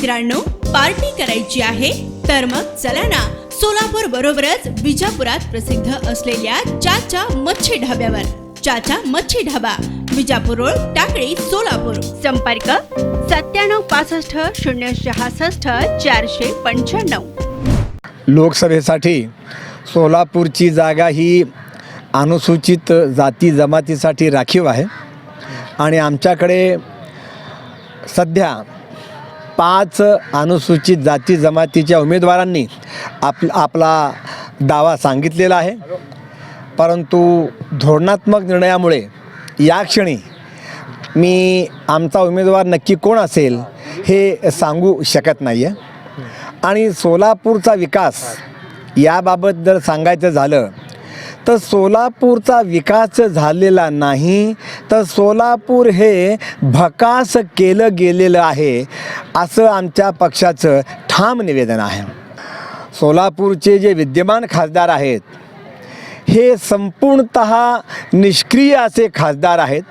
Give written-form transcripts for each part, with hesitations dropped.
मित्रांनो, पार्टी करायची आहे तर मग चला ना, सोलापूर बरोबरच विजापुरात प्रसिद्ध असलेल्या चाचा मच्छी ढाब्यावर. चाचा मच्छी ढाबा, विजापूर रोड, टाकळी, सोलापूर. संपर्क 9765 066 495. लोकसभेसाठी सोलापूरची जागा ही अनुसूचित जाती जमातीसाठी राखीव आहे आणि आमच्याकडे सध्या 5 अनुसूचित जाती जमातीच्या उमेदवारांनी आपला दावा सांगितलेला आहे. परंतु धोरणात्मक निर्णयामुळे या क्षणी मी आमचा उमेदवार नक्की कोण असेल हे सांगू शकत नाही आहे. आणि सोलापूरचा विकास याबाबत जर सांगायचं झालं तर सोलापूरचा विकास झालेला नाही, तर सोलापूर हे भकास केलं गेलेलं आहे असं आमच्या पक्षाचं ठाम निवेदन आहे. सोलापूरचे जे विद्यमान खासदार आहेत हे संपूर्णतः निष्क्रिय असे खासदार आहेत.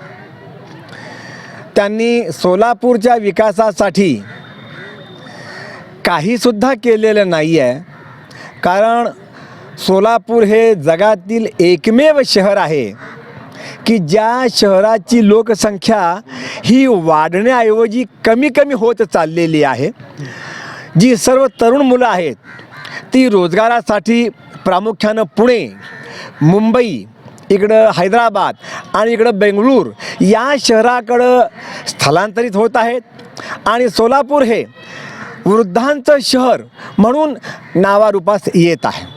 त्यांनी सोलापूरच्या विकासासाठी काहीसुद्धा केलेलं नाही आहे. कारण सोलापूर हे जगातील एकमेव शहर आहे की ज्या शहराची लोकसंख्या ही वाढण्याऐवजी कमी कमी होत चाललेली आहे. जी सर्व तरुण मुलं आहेत ती रोजगारासाठी प्रामुख्यानं पुणे, मुंबई, इकडं हैदराबाद आणि इकडं बेंगळूर या शहराकडं स्थलांतरित होत आहेत. आणि सोलापूर हे वृद्धांचं शहर म्हणून नावारूपास येत आहे.